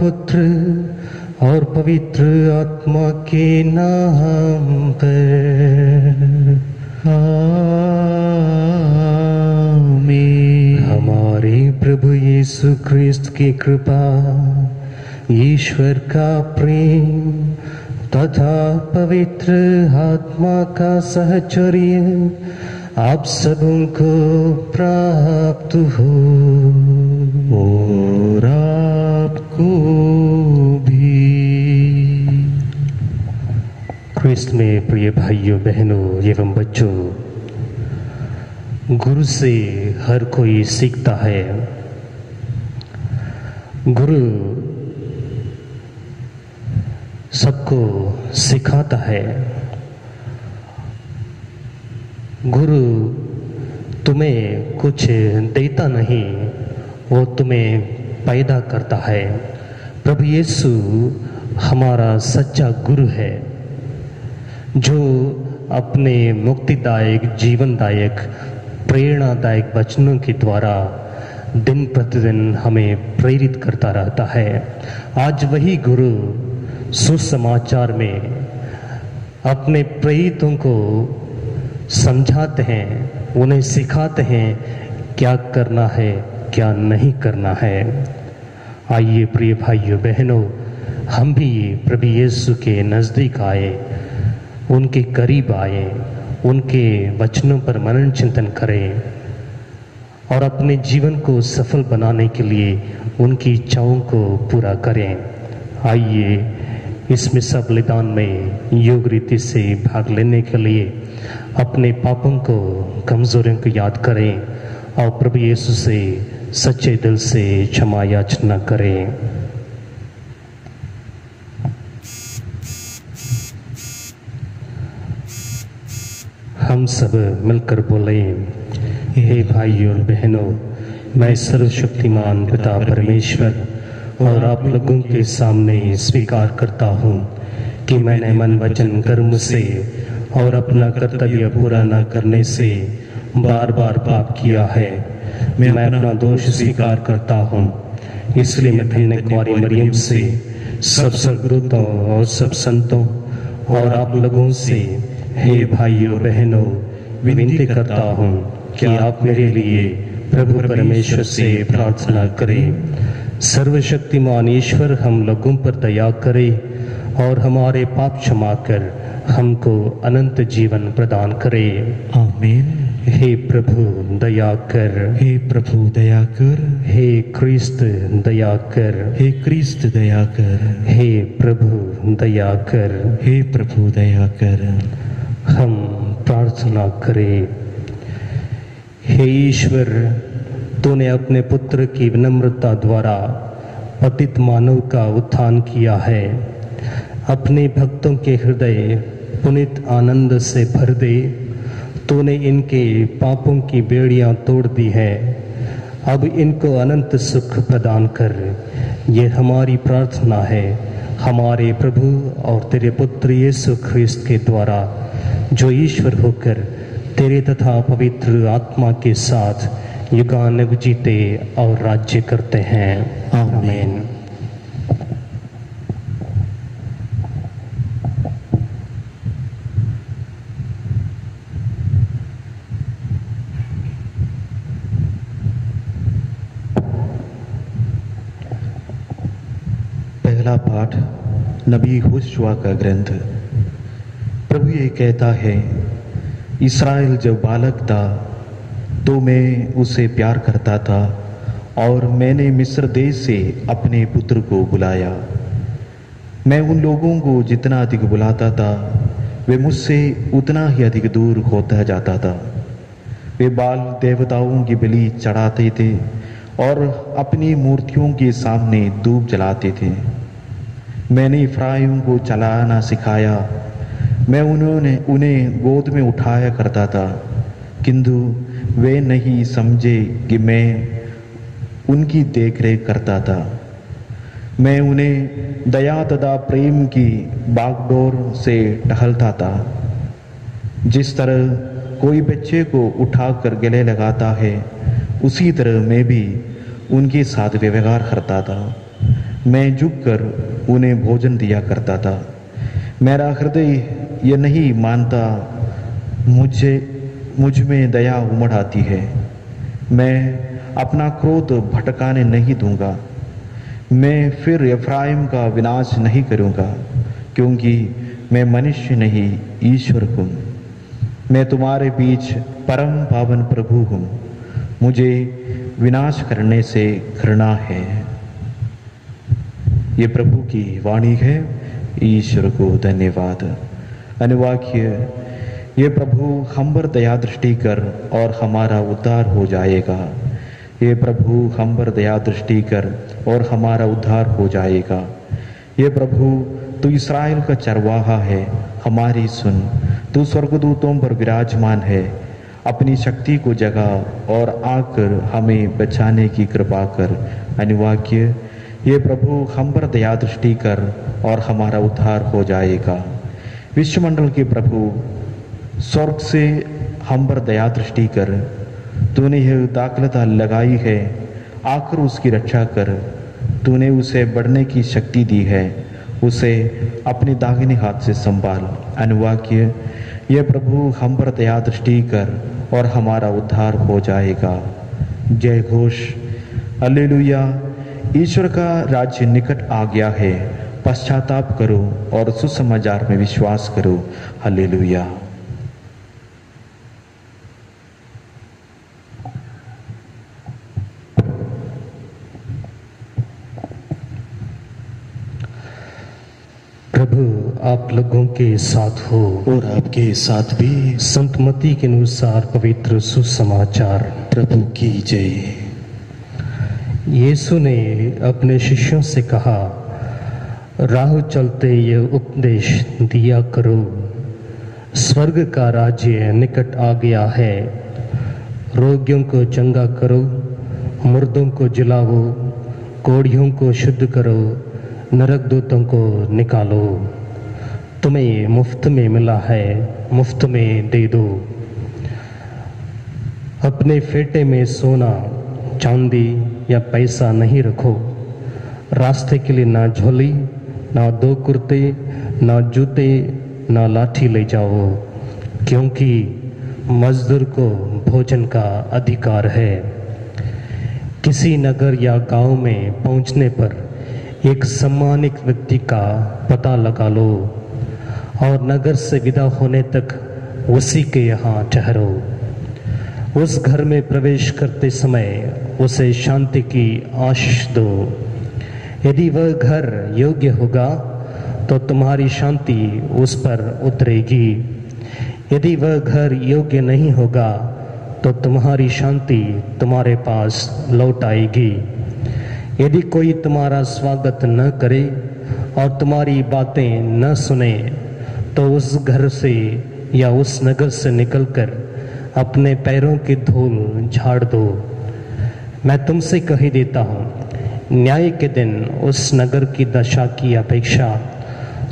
पुत्र और पवित्र आत्मा के नाम पर आमीन। हमारे प्रभु यीशु क्रिस्त की कृपा, ईश्वर का प्रेम तथा पवित्र आत्मा का सहचर्य आप सबों को प्राप्त हो और आपको भी। क्रिस्त में प्रिय भाइयों बहनों एवं बच्चों, गुरु से हर कोई सीखता है। गुरु सबको सिखाता है। गुरु तुम्हें कुछ देता नहीं, वो तुम्हें पैदा करता है। प्रभु यीशु हमारा सच्चा गुरु है, जो अपने मुक्तिदायक, जीवनदायक, प्रेरणादायक वचनों के द्वारा दिन प्रतिदिन हमें प्रेरित करता रहता है। आज वही गुरु सुसमाचार में अपने प्रेरितों को समझाते हैं, उन्हें सिखाते हैं क्या करना है, क्या नहीं करना है। आइए प्रिय भाइयों बहनों, हम भी प्रभु यीशु के नज़दीक आए, उनके करीब आए, उनके वचनों पर मनन चिंतन करें और अपने जीवन को सफल बनाने के लिए उनकी इच्छाओं को पूरा करें। आइए इसमें सब बलिदान में योग रीति से भाग लेने के लिए अपने पापों को, कमजोरियों को याद करें और प्रभु यीशु से सच्चे दिल से क्षमा याचना करें। हम सब मिलकर बोलें, हे भाइयों और बहनों, मैं सर्वशक्तिमान पिता परमेश्वर और आप लोगों के सामने स्वीकार करता हूँ कि मैंने मन वचन कर्म से और अपना कर्तव्य पूरा न करने से बार बार पाप किया है। मैं अपना दोष स्वीकार करता हूँ। इसलिए मैं धन्य कुंवारी मरियम से, सब सद्गुरुओं और सब संतों और आप लोगों से, हे भाइयों बहनों, विनती करता हूँ कि आप मेरे लिए प्रभु परमेश्वर से प्रार्थना करें। सर्वशक्तिमान ईश्वर हम लोगों पर दया करे और हमारे पाप क्षमा कर हमको अनंत जीवन प्रदान करे। आमीन। हे प्रभु दया कर, हे प्रभु दया कर, हे क्रिस्त दया कर, हे क्रिस्त दया कर, हे प्रभु दया कर, हे प्रभु दया कर। हम प्रार्थना करें। हे ईश्वर, तूने अपने पुत्र की विनम्रता द्वारा पतित मानव का उत्थान किया है। अपने भक्तों के हृदय पुनित आनंद से भर दे। तूने इनके पापों की बेड़ियां तोड़ दी है, अब इनको अनंत सुख प्रदान कर। ये हमारी प्रार्थना है हमारे प्रभु और तेरे पुत्र यीशु ख्रिस्त के द्वारा, जो ईश्वर होकर तेरे तथा पवित्र आत्मा के साथ युगानुग जीते और राज्य करते हैं। आमीन। पहला पाठ नबी होशुआ का ग्रंथ। प्रभु ये कहता है, इस्राएल जब बालक था तो मैं उसे प्यार करता था और मैंने मिस्र देश से अपने पुत्र को बुलाया। मैं उन लोगों को जितना अधिक बुलाता था वे मुझसे उतना ही अधिक दूर होता जाता था। वे बाल देवताओं की बलि चढ़ाते थे और अपनी मूर्तियों के सामने धूप जलाते थे। मैंने इफ्राइम को चलाना सिखाया। मैं उन्हें गोद में उठाया करता था, किंतु वे नहीं समझे कि मैं उनकी देखरेख करता था। मैं उन्हें दया तथा प्रेम की बागडोर से टहलता था। जिस तरह कोई बच्चे को उठाकर गले लगाता है, उसी तरह मैं भी उनके साथ व्यवहार करता था। मैं झुककर उन्हें भोजन दिया करता था। मेरा हृदय ये नहीं मानता, मुझ में दया उमड़ आती है। मैं अपना क्रोध भटकाने नहीं दूंगा। मैं फिर एफ्राइम का विनाश नहीं करूंगा, क्योंकि मैं मनुष्य नहीं ईश्वर हूँ। मैं तुम्हारे बीच परम पावन प्रभु हूँ। मुझे विनाश करने से घृणा है। ये प्रभु की वाणी है। ईश्वर को धन्यवाद। अनुवाक्य, ये प्रभु हम पर दया दृष्टि कर और हमारा उद्धार हो जाएगा। ये प्रभु हम पर दया दृष्टि कर और हमारा उद्धार हो जाएगा। ये प्रभु तू इस्राएल का चरवाहा है, हमारी सुन। तू स्वर्गदूतों पर विराजमान है, अपनी शक्ति को जगा और आकर हमें बचाने की कृपा कर। अनुवाक्य, ये प्रभु हम पर दया दृष्टि कर और हमारा उद्धार हो जाएगा। विश्वमंडल के प्रभु, स्वर्ग से हम पर दया दृष्टि कर। तूने यह दाखलता लगाई है, आकर उसकी रक्षा कर। तूने उसे बढ़ने की शक्ति दी है, उसे अपने दाहिने हाथ से संभाल। अनुवाक्य, यह प्रभु हम पर दया दृष्टि कर और हमारा उद्धार हो जाएगा। जय घोष। हालेलुया। ईश्वर का राज्य निकट आ गया है। पश्चाताप करो और सुसमाचार में विश्वास करो। हालेलुया। प्रभु आप लोगों के साथ हो और आपके साथ भी। संत मत्ती के अनुसार पवित्र सुसमाचार। प्रभु की जय। यीशु ने अपने शिष्यों से कहा, राह चलते ये उपदेश दिया करो, स्वर्ग का राज्य निकट आ गया है। रोगियों को चंगा करो, मुर्दों को जिलाओ, कोढ़ियों को शुद्ध करो, नरक दूतों को निकालो। तुम्हें मुफ्त में मिला है, मुफ्त में दे दो। अपने फेटे में सोना, चांदी या पैसा नहीं रखो। रास्ते के लिए ना झोली, ना 2 कुर्ते, ना जूते, ना लाठी ले जाओ, क्योंकि मजदूर को भोजन का अधिकार है। किसी नगर या गांव में पहुंचने पर एक सम्मानित व्यक्ति का पता लगा लो और नगर से विदा होने तक उसी के यहाँ ठहरो। उस घर में प्रवेश करते समय उसे शांति की आशीष दो। यदि वह घर योग्य होगा तो तुम्हारी शांति उस पर उतरेगी। यदि वह घर योग्य नहीं होगा तो तुम्हारी शांति तुम्हारे पास लौट आएगी। यदि कोई तुम्हारा स्वागत न करे और तुम्हारी बातें न सुने तो उस घर से या उस नगर से निकलकर अपने पैरों की धूल झाड़ दो। मैं तुमसे कह देता हूँ, न्याय के दिन उस नगर की दशा की अपेक्षा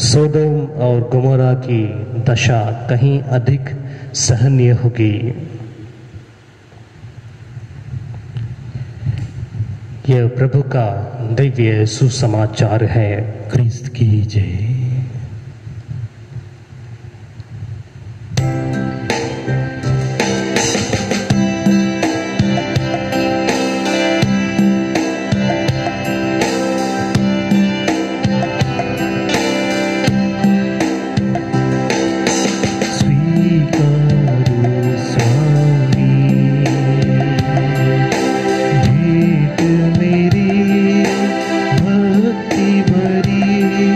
सोदोम और गोमोरा की दशा कहीं अधिक सहनीय होगी। यह प्रभु का दिव्य सुसमाचार है। क्रिस्त की जय। मेरी भक्ति भरी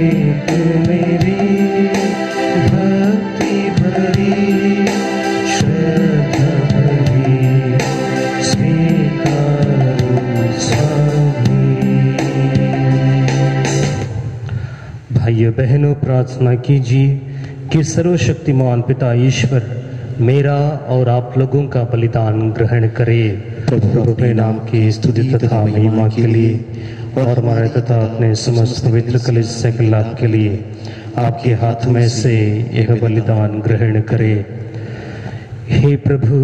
भेंट मेरी भक्ति भरी श्रद्धा भरी स्वीकार स्वामी। भाइयों बहनों, प्रार्थना कीजिए कि सर्वशक्तिमान पिता ईश्वर मेरा और आप लोगों का बलिदान ग्रहण करे, प्रभु अपने नाम की स्तुति तथा महिमा के लिए और हमारे तथा अपने समस्त पवित्र कलीसिया के लाभ के लिए आपके हाथ में से यह बलिदान ग्रहण करे। हे प्रभु,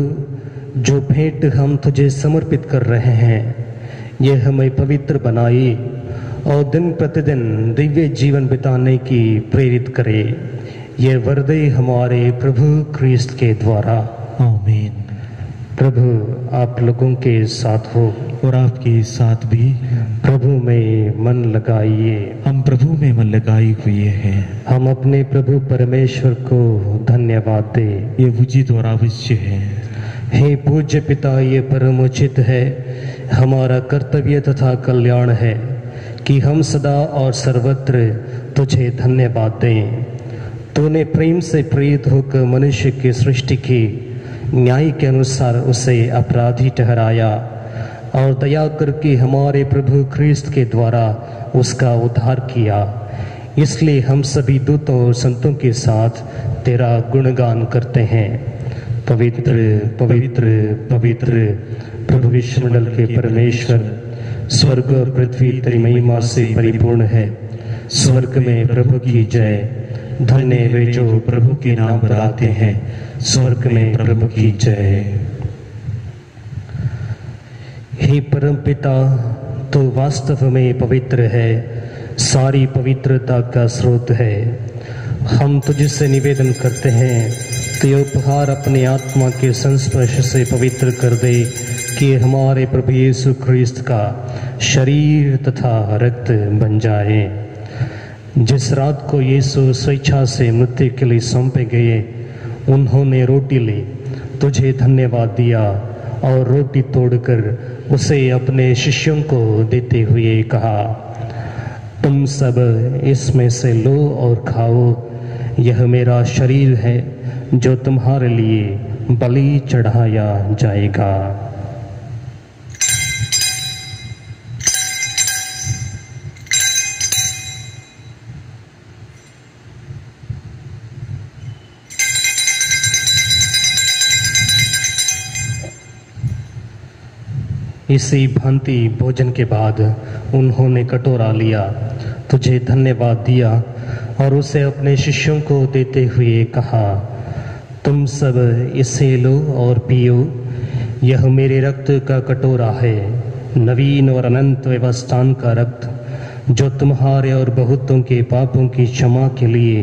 जो भेंट हम तुझे समर्पित कर रहे हैं यह हमें पवित्र बनाए और दिन प्रतिदिन दिव्य जीवन बिताने की प्रेरित करे। यह वरदे हमारे प्रभु क्रिस्त के द्वारा। आमीन। प्रभु आप लोगों के साथ हो और आपके साथ भी। प्रभु में मन लगाइए। हम प्रभु में मन लगाए हुए हैं। हम अपने प्रभु परमेश्वर को धन्यवाद दें। ये उचित और अवश्य है। हे पूज्य पिता, ये परम उचित है, हमारा कर्तव्य तथा कल्याण है कि हम सदा और सर्वत्र तुझे धन्यवाद दें। तूने प्रेम से प्रेरित होकर मनुष्य की सृष्टि की, न्याय के अनुसार उसे अपराधी ठहराया और दया करके हमारे प्रभु क्रिस्त के द्वारा उसका उद्धार किया। इसलिए हम सभी दूतों और संतों के साथ तेरा गुणगान करते हैं। पवित्र पवित्र पवित्र प्रभु विश्वमंडल के परमेश्वर, स्वर्ग और पृथ्वी तेरी महिमा से परिपूर्ण है। स्वर्ग में प्रभु की जय। धन्य वे जो प्रभु के नाम पर आते हैं। स्वर्ग में प्रभु की जय। हे परम पिता, तो वास्तव में पवित्र है, सारी पवित्रता का स्रोत है। हम तुझसे निवेदन करते हैं कि उपहार अपने आत्मा के संस्पर्श से पवित्र कर दे कि हमारे प्रभु यीशु क्रिस्त का शरीर तथा रक्त बन जाए। जिस रात को यीशु स्वेच्छा से मृत्यु के लिए सौंपे गए, उन्होंने रोटी ली, तुझे धन्यवाद दिया और रोटी तोड़कर उसे अपने शिष्यों को देते हुए कहा, तुम सब इसमें से लो और खाओ, यह मेरा शरीर है जो तुम्हारे लिए बलि चढ़ाया जाएगा। इसी भांति भोजन के बाद उन्होंने कटोरा लिया, तुझे धन्यवाद दिया और उसे अपने शिष्यों को देते हुए कहा, तुम सब इसे लो और पियो, यह मेरे रक्त का कटोरा है, नवीन और अनंत व्यवस्थान का रक्त, जो तुम्हारे और बहुतों के पापों की क्षमा के लिए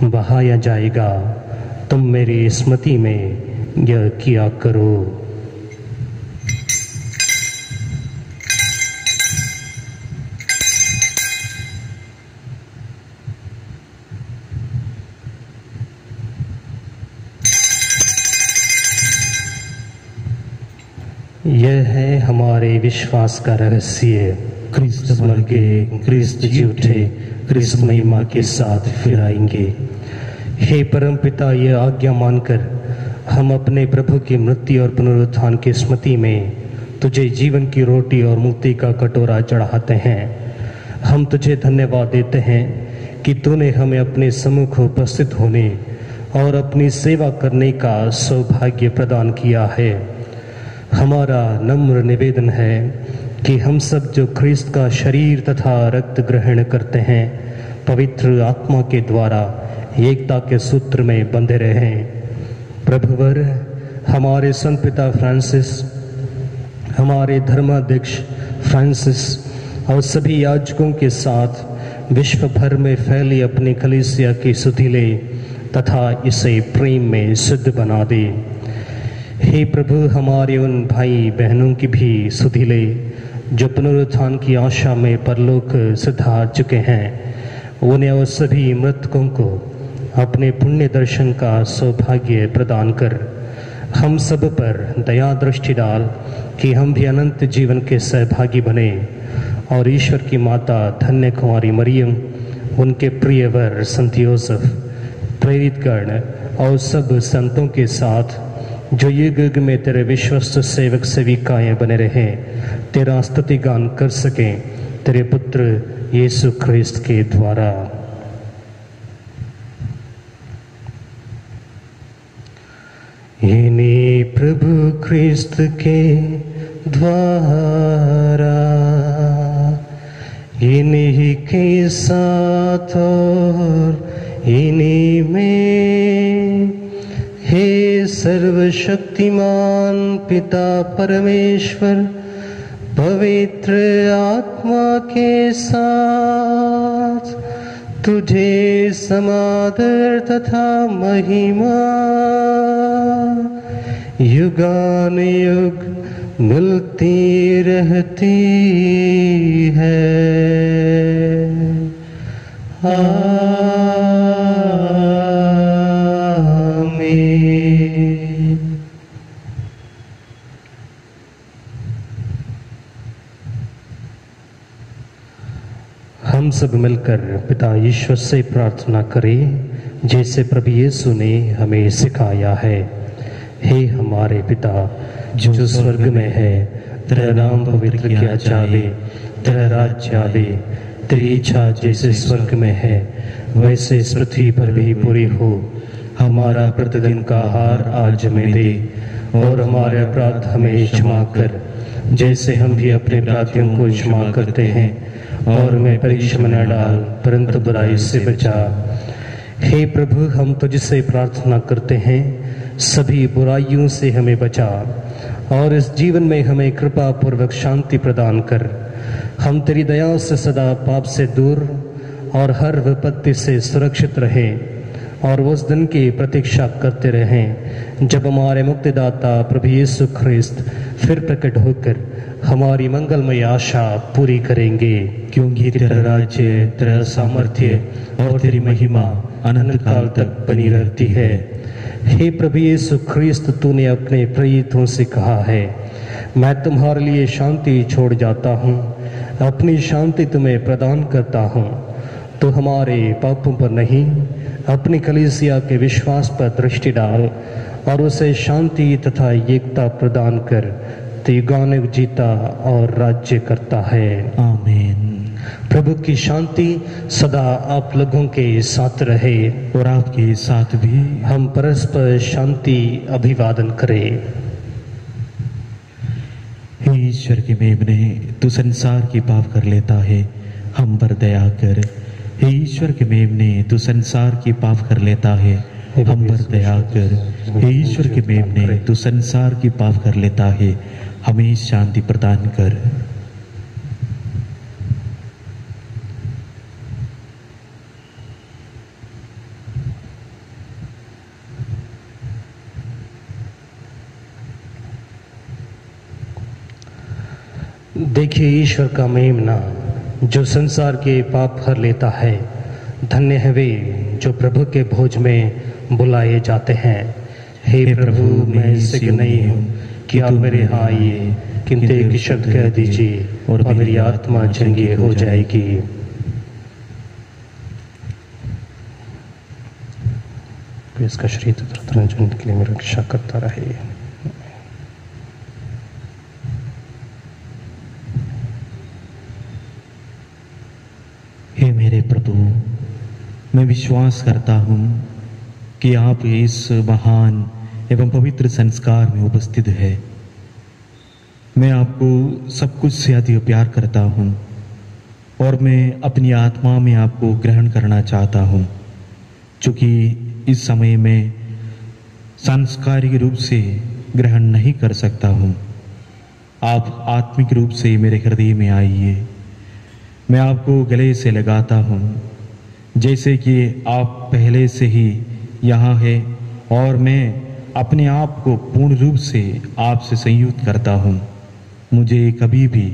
बहाया जाएगा। तुम मेरी स्मृति में यह किया करो। यह है हमारे विश्वास का रहस्य, क्रिस्त मर गए, क्रिस्त जी उठे, क्रिस्त महिमा के साथ फिर आएंगे। हे परम पिता, यह आज्ञा मानकर हम अपने प्रभु की मृत्यु और पुनरुत्थान की स्मृति में तुझे जीवन की रोटी और मुक्ति का कटोरा चढ़ाते हैं। हम तुझे धन्यवाद देते हैं कि तूने हमें अपने सम्मुख उपस्थित होने और अपनी सेवा करने का सौभाग्य प्रदान किया है। हमारा नम्र निवेदन है कि हम सब जो ख्रिस्त का शरीर तथा रक्त ग्रहण करते हैं, पवित्र आत्मा के द्वारा एकता के सूत्र में बंधे रहें। प्रभुवर हमारे संत पिता फ्रांसिस, हमारे धर्माध्यक्ष फ्रांसिस और सभी याजकों के साथ विश्व भर में फैली अपनी कलीसिया की सुधि ले तथा इसे प्रेम में सिद्ध बना दे। हे प्रभु, हमारे उन भाई बहनों की भी सुधि ले जो पुनरुत्थान की आशा में परलोक सिधार चुके हैं। उन्हें और सभी मृतकों को अपने पुण्य दर्शन का सौभाग्य प्रदान कर हम सब पर दया दृष्टि डाल कि हम भी अनंत जीवन के सहभागी बने और ईश्वर की माता धन्य कुमारी मरियम उनके प्रिय वर संत यूसुफ, प्रेरितगण और सब संतों के साथ जो युग युग में तेरे विश्वस्त सेवक सेविकाएं बने रहे, तेरा स्तुति गान कर सके तेरे पुत्र यीशु ख्रिस्त के द्वारा। इन्हीं प्रभु ख्रिस्त के द्वारा, इन्हीं के साथ और इन्हीं में, हे सर्वशक्तिमान पिता परमेश्वर, पवित्र आत्मा के साथ तुझे समादर तथा महिमा युगानुयुग मिलती रहती है। आमीन। हम सब मिलकर पिता ईश्वर से प्रार्थना करें जैसे प्रभु यीशु ने हमें सिखाया है। हे हमारे पिता जो स्वर्ग में है, तेरा नाम पवित्र किया जावे, तेरा राज्य आवे, तेरी इच्छा जैसे स्वर्ग में है वैसे इस पृथ्वी पर भी पूरी हो। हमारा प्रतिदिन का आहार आज हमें दे, और हमारे अपराध हमें क्षमा कर जैसे हम भी अपने अपराधियों को क्षमा करते हैं, और हमें परीक्षा में न डाल परंतु बुराई से बचा। हे प्रभु, हम तुझसे प्रार्थना करते हैं, सभी बुराइयों से हमें बचा और इस जीवन में हमें कृपा पूर्वक शांति प्रदान कर। हम तेरी दया से सदा पाप से दूर और हर विपत्ति से सुरक्षित रहें और उस दिन की प्रतीक्षा करते रहें जब हमारे मुक्तिदाता प्रभु यीशु ख्रिस्त फिर प्रकट होकर हमारी मंगलमय आशा पूरी करेंगे। क्योंकि तेरा राज्य, तेरा सामर्थ्य और तेरी महिमा अनंत काल तक बनी रहती है। हे प्रभु यीशु ख्रिस्त, तूने अपने प्रेरितों से कहा है, मैं तुम्हारे लिए शांति छोड़ जाता हूँ, अपनी शांति तुम्हें प्रदान करता हूँ। तो हमारे पापों पर नहीं, अपनी कलीसिया के विश्वास पर दृष्टि डाल और उसे शांति तथा एकता प्रदान कर। तो युगानुयुग जीता और राज्य करता है। आमीन। प्रभु की शांति सदा आप लोगों के साथ रहे और आपके साथ भी। हम परस्पर शांति अभिवादन करें। हे ईश्वर के मेमने, तू संसार की पाप कर लेता है, हम पर दया कर। हे ईश्वर के मेमने, तू संसार की पाप कर लेता है, हम पर दया कर। हे ईश्वर के मेमने, तू संसार की पाप कर लेता है, हमें शांति प्रदान कर। देखिए ईश्वर का मेमना जो संसार के पाप हर लेता है। धन्य है वे जो प्रभु के भोज में बुलाए जाते हैं। हे प्रभु, मैं सिद्ध नहीं हूँ कि आप मेरे यहाँ आइए, किंतु एक शब्द कह दीजिए और मेरी आत्मा चंगी हो जाएगी। इसका शरीर तरंजन के लिए मेरी रक्षा करता रहे। हे मेरे प्रभु, मैं विश्वास करता हूँ कि आप इस महान एवं पवित्र संस्कार में उपस्थित है। मैं आपको सब कुछ से अधिक प्यार करता हूँ और मैं अपनी आत्मा में आपको ग्रहण करना चाहता हूँ। चूँकि इस समय में सांस्कारिक रूप से ग्रहण नहीं कर सकता हूँ, आप आत्मिक रूप से मेरे हृदय में आइए। मैं आपको गले से लगाता हूँ जैसे कि आप पहले से ही यहाँ है, और मैं अपने आप को पूर्ण रूप से आपसे संयुक्त करता हूँ। मुझे कभी भी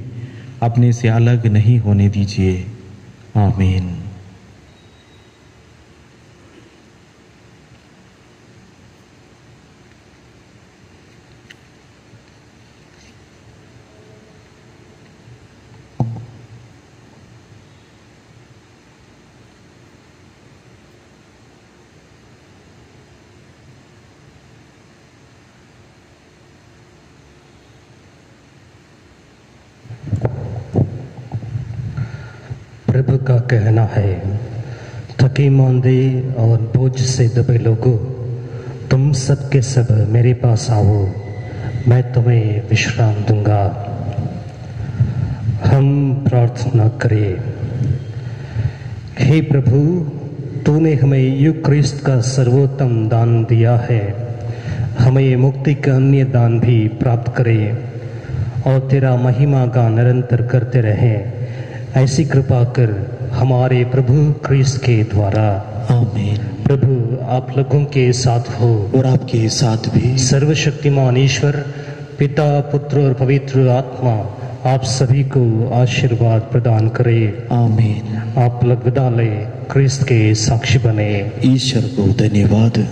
अपने से अलग नहीं होने दीजिए। आमीन। प्रभु का कहना है, थके मांदे और बोझ से दबे लोगों, तुम सब के सब मेरे पास आओ, मैं तुम्हें विश्राम दूंगा। हम प्रार्थना करें। हे प्रभु, तूने हमें यूक्रिस्ट का सर्वोत्तम दान दिया है, हमें मुक्ति का अन्य दान भी प्राप्त करें और तेरा महिमा गान निरंतर करते रहें। ऐसी कृपा कर हमारे प्रभु क्रिस्त के द्वारा। आमीन। प्रभु आप लोगों के साथ हो और आपके साथ भी। सर्वशक्तिमान ईश्वर पिता, पुत्र और पवित्र आत्मा आप सभी को आशीर्वाद प्रदान करे। आमीन। आप लोग विदा लें, क्रिस्त के साक्षी बने। ईश्वर को धन्यवाद।